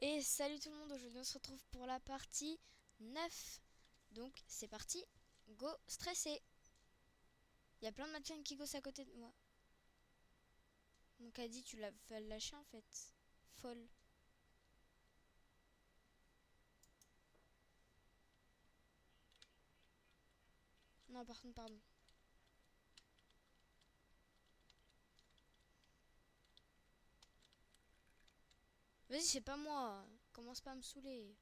Et salut tout le monde, aujourd'hui on se retrouve pour la partie 9. Donc c'est parti, go stressé. Il y a plein de machines qui gossent à côté de moi. Mon caddie, tu l'as fait lâcher en fait. Folle. Non, par contre, pardon. Vas-y, c'est pas moi. Commence pas à me saouler.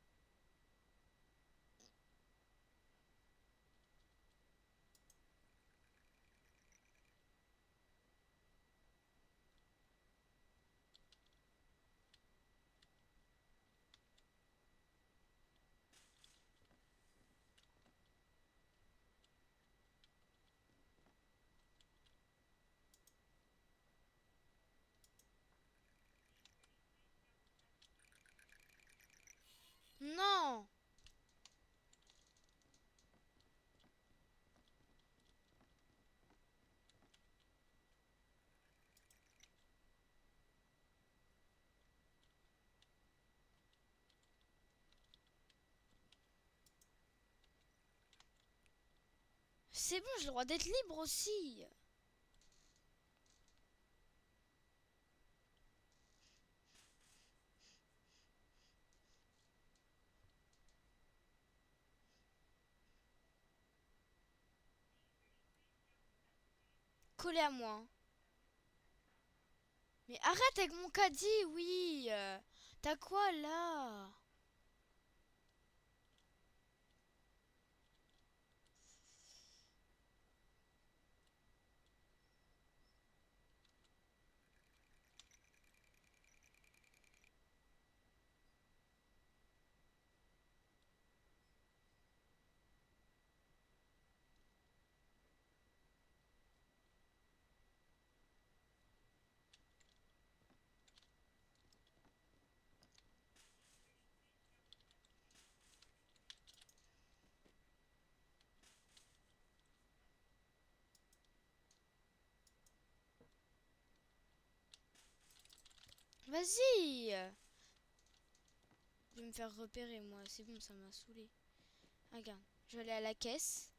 Non. C'est bon, j'ai le droit d'être libre aussi. Collé à moi. Mais arrête avec mon caddie, oui. T'as quoi là? Vas-y. Je vais me faire repérer moi, c'est bon, ça m'a saoulé. Regarde, je vais aller à la caisse.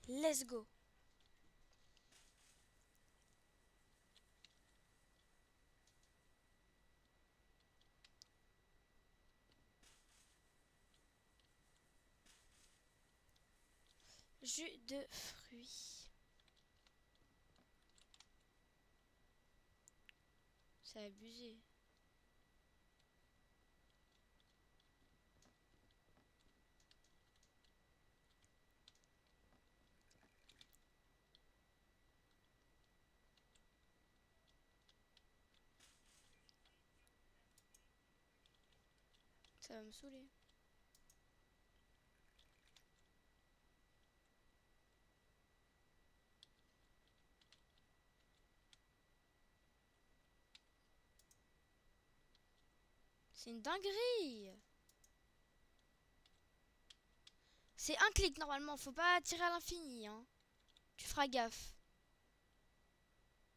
Let's go. Jus de fruits. C'est abusé. Ça va me saouler. C'est une dinguerie. C'est un clic normalement, faut pas tirer à l'infini, hein. Tu feras gaffe.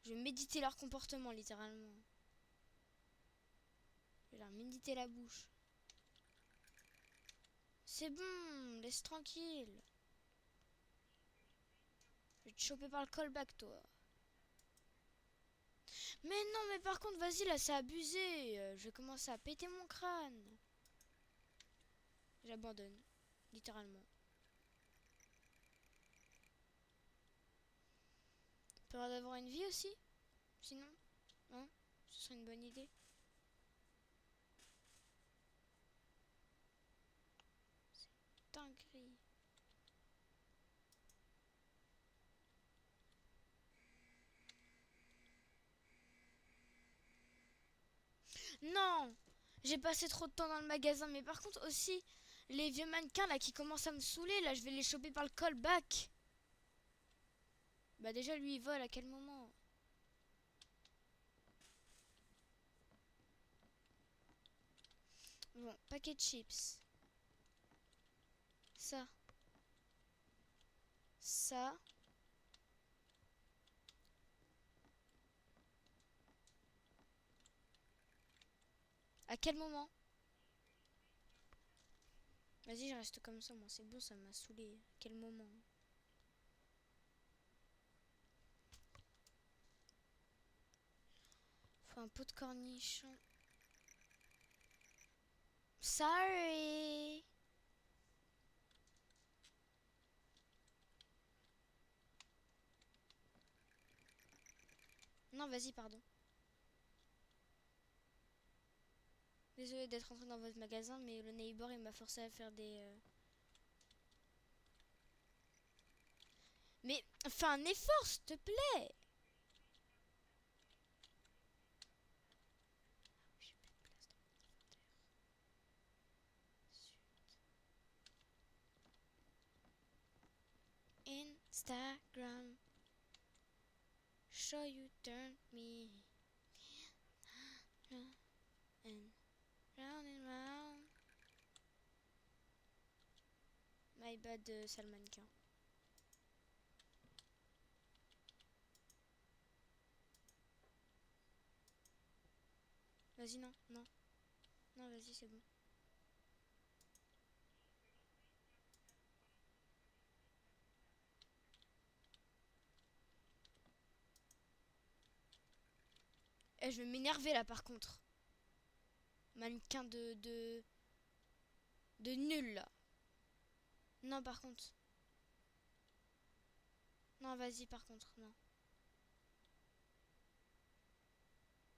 Je vais méditer leur comportement littéralement. Je vais leur méditer la bouche. C'est bon, laisse tranquille. Je vais te choper par le callback toi. Mais non, mais par contre, vas-y là, c'est abusé. Je vais commencer à péter mon crâne. J'abandonne, littéralement. Peur d'avoir une vie aussi, sinon, hein, ce serait une bonne idée. Dinguerie. Non, j'ai passé trop de temps dans le magasin, mais par contre aussi, les vieux mannequins là qui commencent à me saouler, là je vais les choper par le callback. Bah déjà lui il vole à quel moment? Bon, paquet de chips. Ça. Ça. À quel moment? Vas-y, je reste comme ça, moi. C'est bon, ça m'a saoulé. À quel moment? Faut un pot de cornichon. Sorry. Non, vas-y, pardon. Désolée d'être entré dans votre magasin, mais le neighbor il m'a forcé à faire des. Mais fais un effort, s'il te plaît. Instagram. Show you turn me. And round and round. My bad, sale mannequin. Vas-y, non, non. Non, vas-y, c'est bon. Eh, je vais m'énerver là par contre. Mannequin de nul là. Non, par contre. Non, vas-y, par contre, non.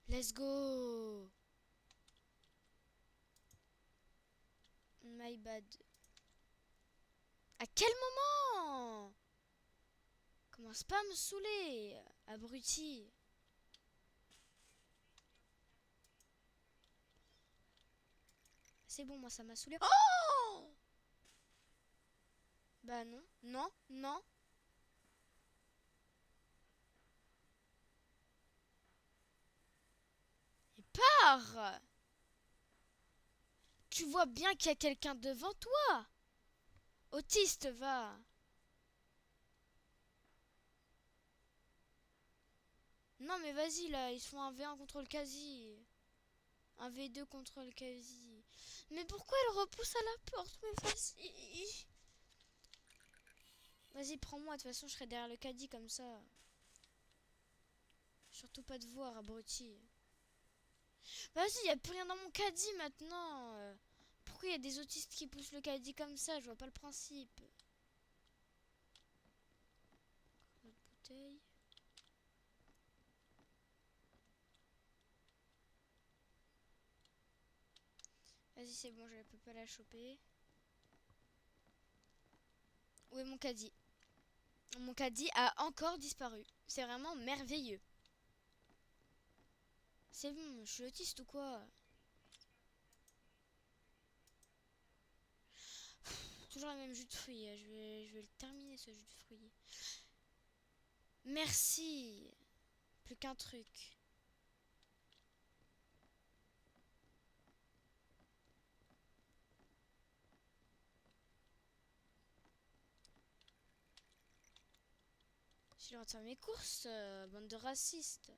Let's go. My bad. À quel moment? Commence pas à me saouler, abruti. C'est bon, moi ça m'a saoulé. Oh! Bah non, non, non. Et pars! Tu vois bien qu'il y a quelqu'un devant toi. Autiste, va. Non mais vas-y là, ils font un V1 contre le quasi. Un V2 contre le quasi. Mais pourquoi elle repousse à la porte? Mais vas-y. Vas-y, prends-moi, de toute façon je serai derrière le caddie comme ça. Surtout pas de voir, abruti. Vas-y, y a plus rien dans mon caddie maintenant. Pourquoi il y a des autistes qui poussent le caddie comme ça? Je vois pas le principe. Notre bouteille. Vas-y, c'est bon, je peux pas la choper. Où est mon caddie? Mon caddie a encore disparu. C'est vraiment merveilleux. C'est bon, je suis autiste ou quoi? Toujours la même jus de fruits. Je vais le terminer ce jus de fruits. Merci. Plus qu'un truc. J'ai le droit de faire mes courses, bande de racistes.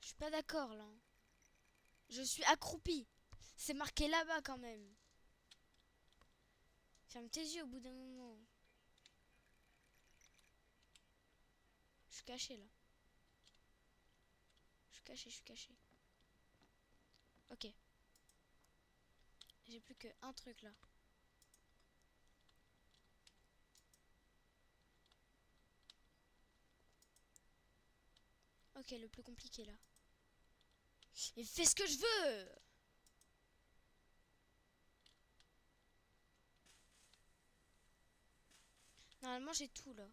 Je suis pas d'accord là. Je suis accroupi. C'est marqué là-bas quand même. Ferme tes yeux au bout d'un moment. Je suis caché là. Je suis caché, je suis caché. Ok. J'ai plus qu'un truc là. Ok, le plus compliqué là. Et fais ce que je veux! Normalement j'ai tout là.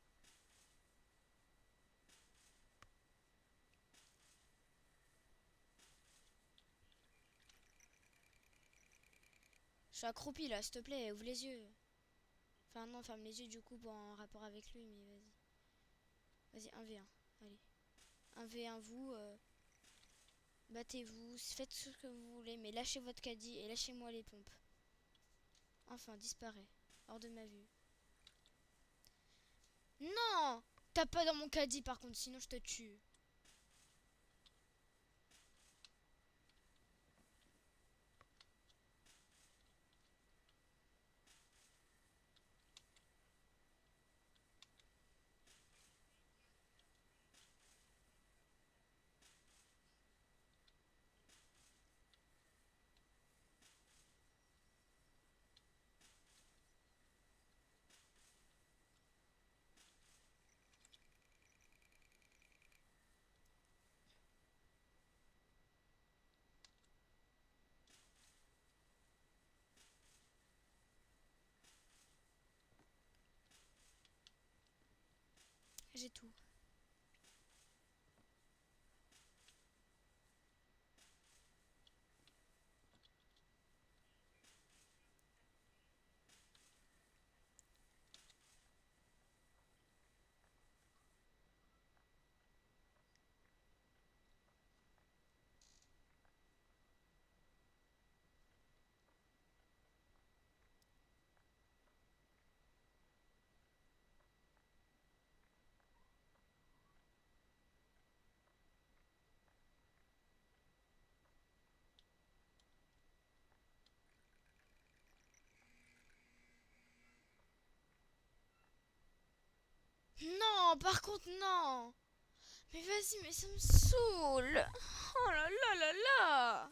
Je suis accroupi là, s'il te plaît, ouvre les yeux. Enfin non, ferme les yeux du coup pour en rapport avec lui, mais vas-y. Vas-y, 1v1. Allez. 1v1 vous. Battez-vous, faites ce que vous voulez, mais lâchez votre caddie et lâchez-moi les pompes. Enfin, disparaît. Hors de ma vue. Non! Tape pas dans mon caddie par contre, sinon je te tue. J'ai tout. Non, par contre, non. Mais vas-y, mais ça me saoule. Oh là là là là.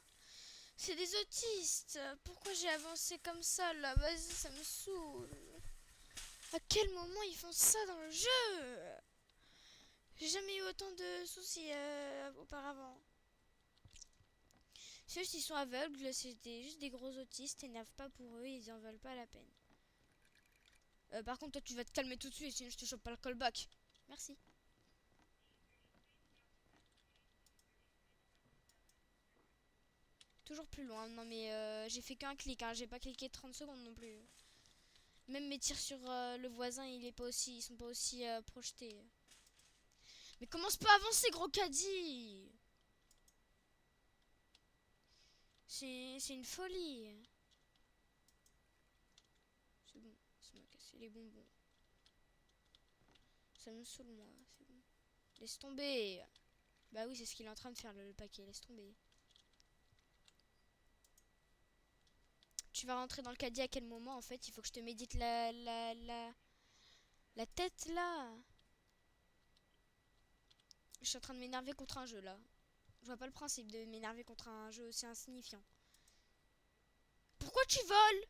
C'est des autistes. Pourquoi j'ai avancé comme ça là? Vas-y, ça me saoule. À quel moment ils font ça dans le jeu? J'ai jamais eu autant de soucis auparavant. C'est juste ils sont aveugles, juste des gros autistes, t'énerves pas pour eux, ils en veulent pas la peine. Par contre, toi tu vas te calmer tout de suite, sinon je te chope pas le callback. Merci. Toujours plus loin, non mais j'ai fait qu'un clic, hein. J'ai pas cliqué 30 secondes non plus. Même mes tirs sur le voisin, ils sont pas aussi projetés. Mais commence pas à avancer, gros caddie. C'est une folie. C'est bon, ça m'a cassé les bonbons. Ça me saoule moi, c'est bon. Laisse tomber. Bah oui, c'est ce qu'il est en train de faire le paquet, laisse tomber. Tu vas rentrer dans le caddie à quel moment en fait? Il faut que je te médite la tête là. Je suis en train de m'énerver contre un jeu là. Je vois pas le principe de m'énerver contre un jeu aussi insignifiant. Pourquoi tu voles?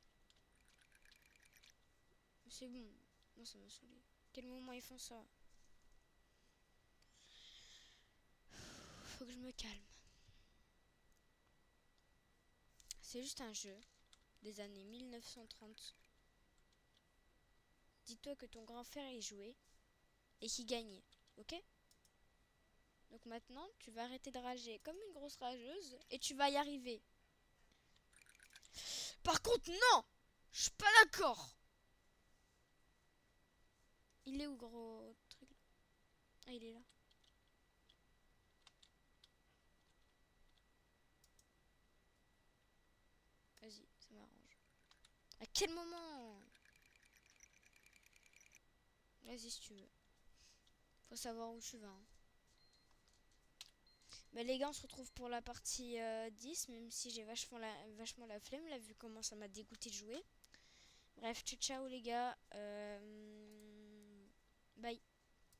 C'est bon. Moi ça m'a saoulé. Quel moment ils font ça? Faut que je me calme. C'est juste un jeu des années 1930. Dis-toi que ton grand frère y jouait et qu'il gagnait. Ok? Donc maintenant, tu vas arrêter de rager comme une grosse rageuse et tu vas y arriver. Par contre, non! Je suis pas d'accord! Il est où, gros truc? Ah, il est là. Vas-y, ça m'arrange. À quel moment? Vas-y, si tu veux. Faut savoir où tu vas. Hein. Bah, les gars, on se retrouve pour la partie 10, même si j'ai vachement la flemme, là, vu comment ça m'a dégoûté de jouer. Bref, ciao ciao les gars. Bye.